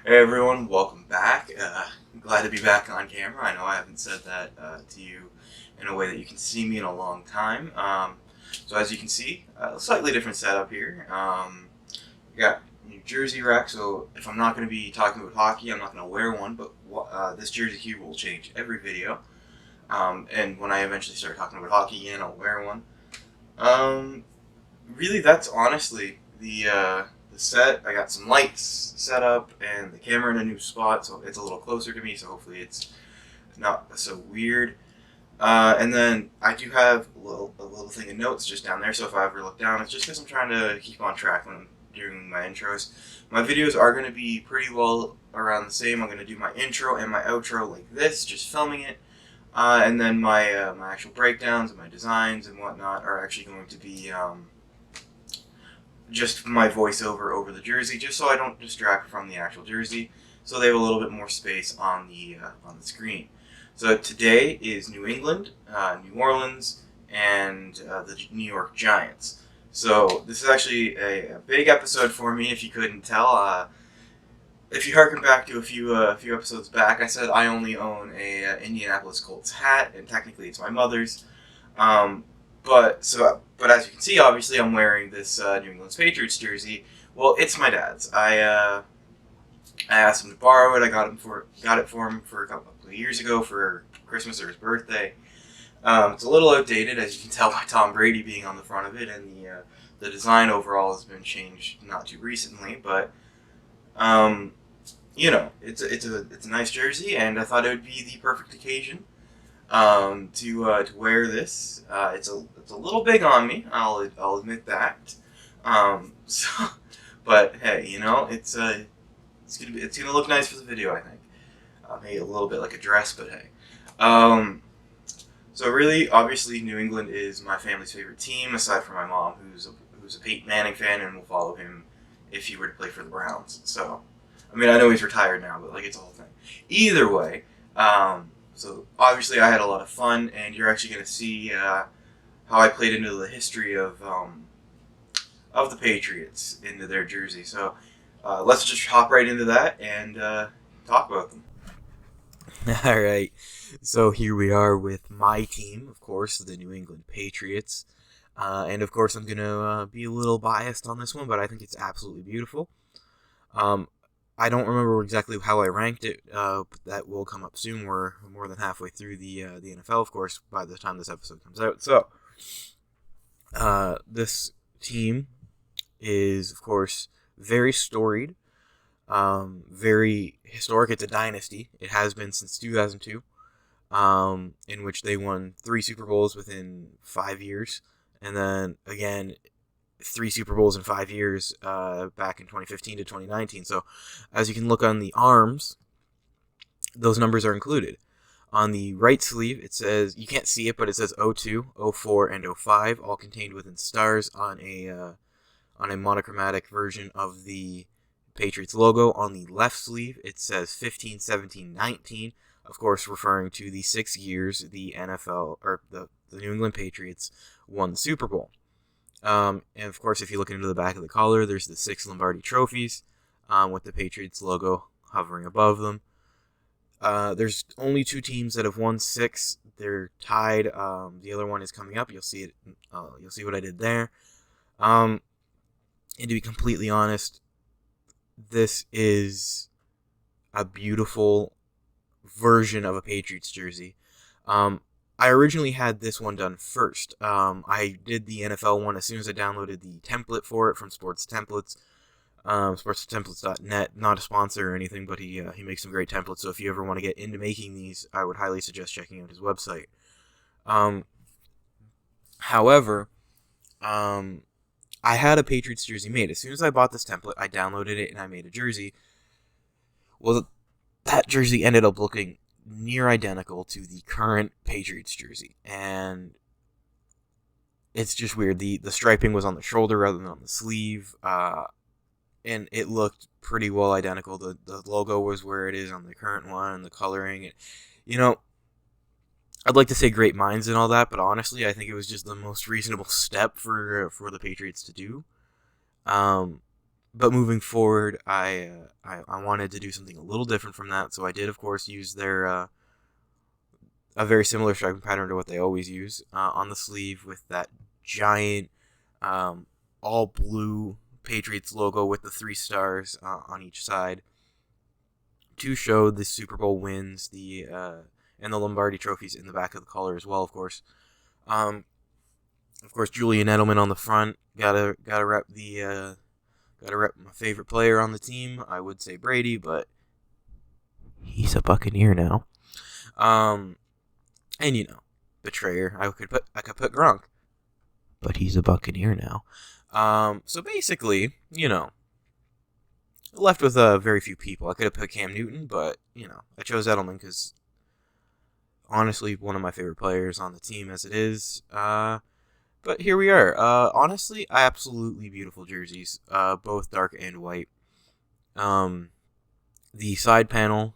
Hey everyone, welcome back. Glad to be back on camera. I know I haven't said that to you in a way that you can see me in a long time. So as you can see, a slightly different setup here. We got New Jersey rack, so if I'm not going to be talking about hockey, I'm not going to wear one, but this jersey here will change every video. And when I eventually start talking about hockey again, I'll wear one. Um, Really, that's honestly the set. I got some lights set up and the camera in a new spot, so it's a little closer to me. So hopefully it's not so weird. And then I do have a little thing of notes just down there. So if I ever look down, it's just because I'm trying to keep on track when I'm doing my intros. My videos are going to be pretty well around the same. I'm going to do my intro and my outro like this, just filming it. And then my actual breakdowns and my designs and whatnot are actually going to be just my voiceover over the jersey, just so I don't distract from the actual jersey, so they have a little bit more space on the screen. So today is New England, New Orleans, and the New York Giants. So this is actually a big episode for me, if you couldn't tell. If you harken back to a few episodes back, I said I only own a Indianapolis Colts hat, and technically it's my mother's. Um, but as you can see, obviously, I'm wearing this New England Patriots jersey. Well, it's my dad's. I asked him to borrow it. I got it for him for a couple of years ago for Christmas or his birthday. It's a little outdated, as you can tell by Tom Brady being on the front of it, and the design overall has been changed not too recently. But um, it's a nice jersey, and I thought it would be the perfect occasion to wear this. It's a little big on me. I'll admit that. So, but hey, it's gonna look nice for the video. I think maybe a little bit like a dress, but hey. Um, so really, obviously, New England is my family's favorite team, aside from my mom, who's a Peyton Manning fan and will follow him if he were to play for the Browns. So, I mean, I know he's retired now, but like it's a whole thing. Either way. So obviously I had a lot of fun, and you're actually going to see how I played into the history of the Patriots into their jersey. So let's just hop right into that and talk about them. All right. So here we are with my team, of course, the New England Patriots. And of course, I'm going to be a little biased on this one, but I think it's absolutely beautiful. Um, I don't remember exactly how I ranked it, but that will come up soon. We're more than halfway through the NFL, of course, by the time this episode comes out. So, this team is, of course, very storied, very historic. It's a dynasty. It has been since 2002, in which they won 3 Super Bowls within 5 years. And then, again, 3 Super Bowls in 5 years, back in 2015 to 2019. So, as you can look on the arms, those numbers are included. On the right sleeve, it says, you can't see it, but it says 02, 04, and 05, all contained within stars on a monochromatic version of the Patriots logo. On the left sleeve, it says 15, 17, 19, of course, referring to the 6 years the NFL, or the New England Patriots won the Super Bowl. And of course, if you look into the back of the collar, there's the 6 Lombardi trophies with the Patriots logo hovering above them. There's only 2 teams that have won 6. They're tied. The other one is coming up. You'll see it. You'll see what I did there. And to be completely honest, this is a beautiful version of a Patriots jersey. I originally had this one done first. I did the NFL one as soon as I downloaded the template for it from Sports Templates, sportstemplates.net. Not a sponsor or anything, but he makes some great templates. So if you ever want to get into making these, I would highly suggest checking out his website. However, I had a Patriots jersey made. As soon as I bought this template, I downloaded it and I made a jersey. Well, that jersey ended up looking near identical to the current Patriots jersey, and it's just weird. The striping was on the shoulder rather than on the sleeve, and it looked pretty well identical. The logo was where it is on the current one, and the coloring. I'd like to say great minds and all that, but honestly, I think it was just the most reasonable step for the Patriots to do. But moving forward, I wanted to do something a little different from that, so I did, of course, use their a very similar striping pattern to what they always use on the sleeve with that giant all blue Patriots logo with the 3 stars on each side to show the Super Bowl wins, and the Lombardi trophies in the back of the collar as well, of course. Of course, Julian Edelman on the front. Gotta rep my favorite player on the team. I would say Brady, but he's a Buccaneer now. And betrayer. I could put Gronk, but he's a Buccaneer now. So basically, left with very few people. I could have put Cam Newton, but I chose Edelman because honestly, one of my favorite players on the team as it is. But here we are. Honestly, absolutely beautiful jerseys, both dark and white. The side panel,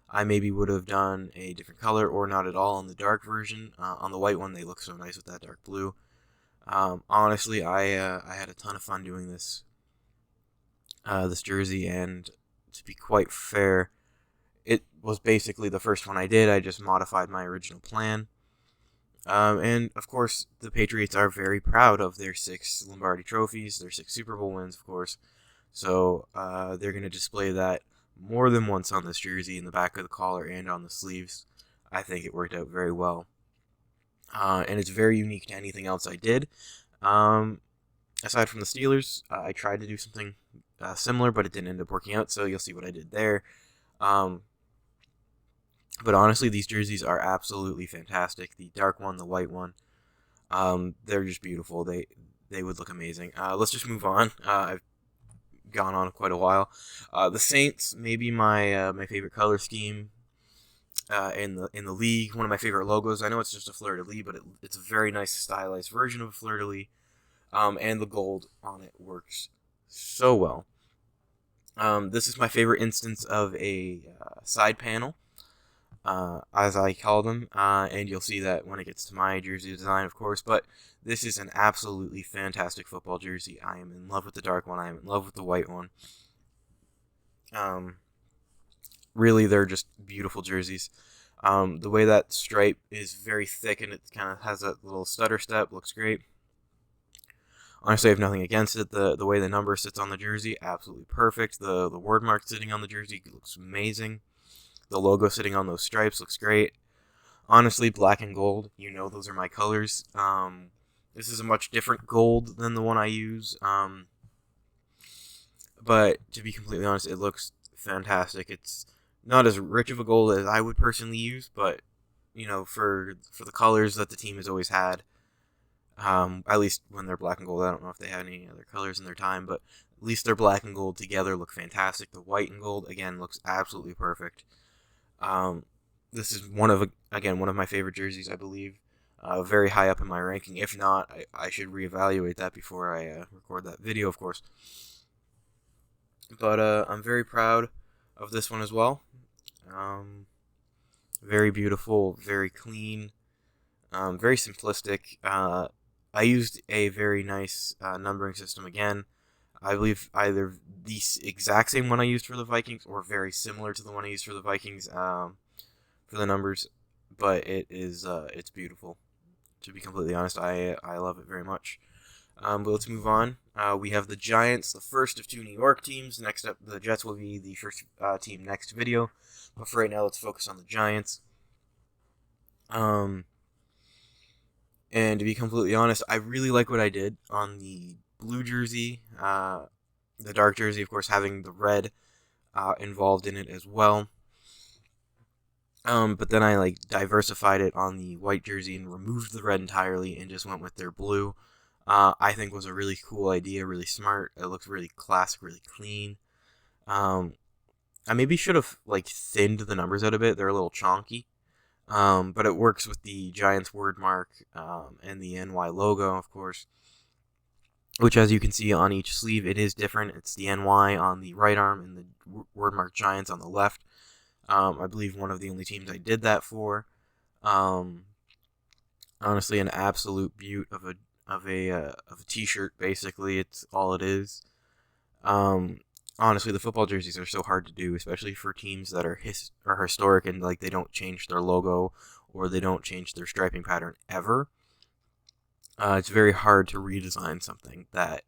I maybe would have done a different color or not at all on the dark version. On the white one, they look so nice with that dark blue. Honestly, I had a ton of fun doing this jersey, and to be quite fair, it was basically the first one I did. I just modified my original plan. And, of course, the Patriots are very proud of their 6 Lombardi trophies, their 6 Super Bowl wins, of course. So they're going to display that more than once on this jersey, in the back of the collar and on the sleeves. I think it worked out very well. And it's very unique to anything else I did. Aside from the Steelers, I tried to do something similar, but it didn't end up working out, so you'll see what I did there. But honestly, these jerseys are absolutely fantastic. The dark one, the white one, they're just beautiful. They would look amazing. Let's just move on. I've gone on quite a while. The Saints, maybe my favorite color scheme in the league. One of my favorite logos. I know it's just a fleur-de-lis, but it's a very nice stylized version of a fleur-de-lis. And the gold on it works so well. This is my favorite instance of a side panel, as I call them, and you'll see that when it gets to my jersey design, of course, but this is an absolutely fantastic football jersey. I am in love with the dark one. I am in love with the white one. Really, they're just beautiful jerseys. The way that stripe is very thick and it kind of has that little stutter step looks great. Honestly, I have nothing against it. The way the number sits on the jersey, absolutely perfect. The word mark sitting on the jersey looks amazing. The logo sitting on those stripes looks great. Honestly, black and gold, those are my colors. This is a much different gold than the one I use. But to be completely honest, it looks fantastic. It's not as rich of a gold as I would personally use, but for the colors that the team has always had, at least when they're black and gold. I don't know if they had any other colors in their time, but at least they're black and gold together look fantastic. The white and gold, again, looks absolutely perfect. This is one of my favorite jerseys, I believe. Very high up in my ranking. If not, I should reevaluate that before I record that video, of course. But I'm very proud of this one as well. Very beautiful, very clean, very simplistic. I used a very nice numbering system again. I believe either the exact same one I used for the Vikings or very similar to the one I used for the Vikings for the numbers. But it's beautiful. To be completely honest, I love it very much. But let's move on. We have the Giants, the first of 2 New York teams. Next up, the Jets will be the first team next video. But for right now, let's focus on the Giants. And to be completely honest, I really like what I did on the blue jersey, the dark jersey, of course, having the red involved in it as well. But then I diversified it on the white jersey and removed the red entirely and just went with their blue. I think was a really cool idea, really smart. It looks really classic, really clean. I maybe should have thinned the numbers out a bit. They're a little chonky. But it works with the Giants word mark and the NY logo, of course, which, as you can see on each sleeve, it is different. It's the NY on the right arm and the word mark Giants on the left. I believe one of the only teams I did that for. Honestly, an absolute beaut of a t-shirt. Basically, it's all it is. Honestly, the football jerseys are so hard to do, especially for teams that are historic and like they don't change their logo or they don't change their striping pattern ever. It's very hard to redesign something that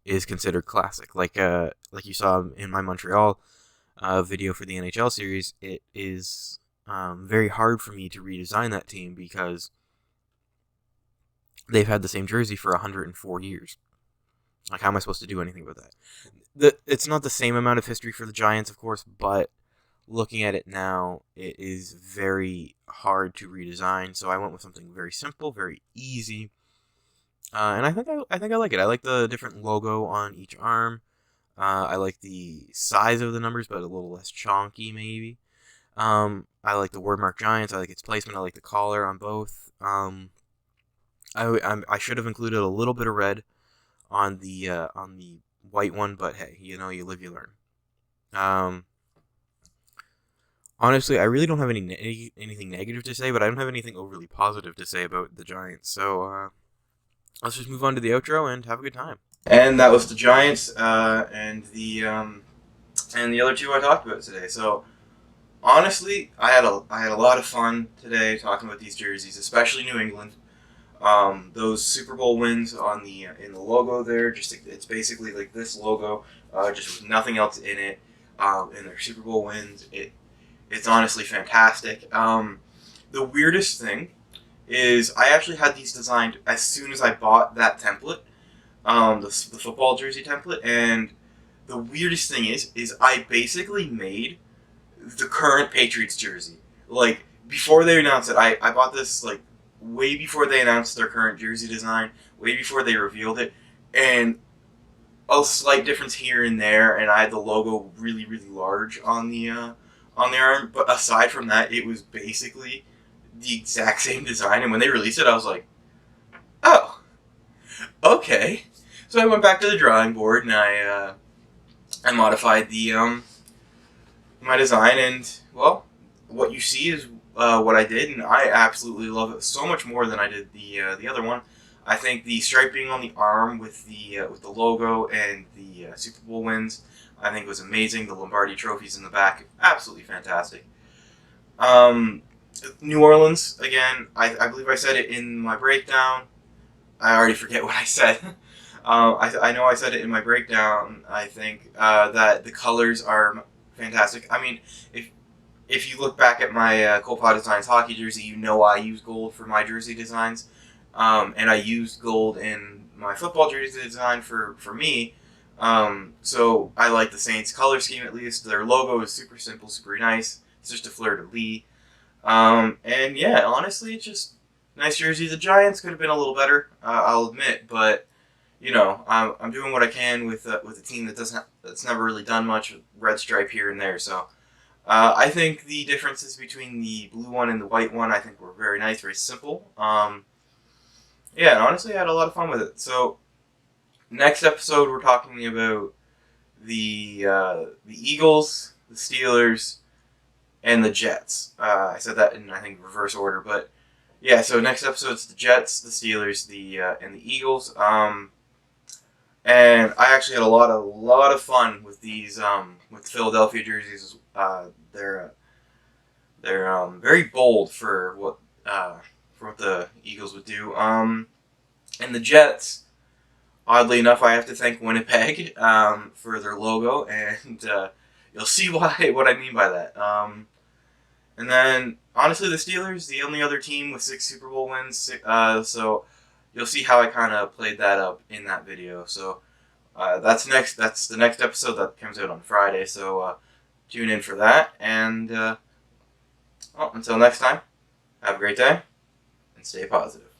is considered classic. Like you saw in my Montreal video for the NHL series, it is very hard for me to redesign that team because they've had the same jersey for 104 years. Like, how am I supposed to do anything with that? It's not the same amount of history for the Giants, of course, but looking at it now, it is very hard to redesign. So I went with something very simple, very easy, and I think I like it. I like the different logo on each arm. I like the size of the numbers, but a little less chonky, maybe. I like the wordmark Giants. I like its placement. I like the collar on both. I should have included a little bit of red on the white one, but hey, you live, you learn. Honestly, I really don't have anything negative to say, but I don't have anything overly positive to say about the Giants. So let's just move on to the outro and have a good time. And that was the Giants and the other two I talked about today. So honestly, I had a lot of fun today talking about these jerseys, especially New England. Those Super Bowl wins on the in the logo there, it's basically like this logo, just with nothing else in it. In their Super Bowl wins, it's honestly fantastic. The weirdest thing is I actually had these designed as soon as I bought that template, the football jersey template, and the weirdest thing is I basically made the current Patriots jersey. Like, before they announced it, I bought this, like, way before they announced their current jersey design, way before they revealed it, and a slight difference here and there, and I had the logo really, really large on the arm, but aside from that, it was basically the exact same design, and when they released it, I was like, oh, okay. So I went back to the drawing board, and I modified my design, and, well, what you see is what I did, and I absolutely love it so much more than I did the other one. I think the striping on the arm with the logo and the Super Bowl wins, I think was amazing. The Lombardi trophies in the back, absolutely fantastic. New Orleans, again, I believe I said it in my breakdown. I already forget what I said. I know I said it in my breakdown. I think that the colors are fantastic. I mean, if you look back at my Cole Pot Designs hockey jersey, you know I use gold for my jersey designs. And I used gold in my football jersey design for me. So I like the Saints color scheme at least. Their logo is super simple, super nice. It's just a fleur-de-lis. And yeah, honestly, it's just nice jersey. The Giants could have been a little better, I'll admit, but I'm doing what I can with a team that's never really done much. Red stripe here and there, so. I think the differences between the blue one and the white one, I think, were very nice, very simple. Yeah, and honestly, I had a lot of fun with it. So, next episode, we're talking about the Eagles, the Steelers, and the Jets. I said that in, I think, reverse order, but yeah. So next episode, it's the Jets, the Steelers, and the Eagles. And I actually had a lot of fun with these with the Philadelphia jerseys. They're very bold for what the Eagles would do. And the Jets, oddly enough, I have to thank Winnipeg for their logo, and you'll see what I mean by that. And then, honestly, the Steelers, the only other team with 6 Super Bowl wins, so you'll see how I kind of played that up in that video. So that's the next episode that comes out on Friday, so tune in for that. And until next time, have a great day, and stay positive.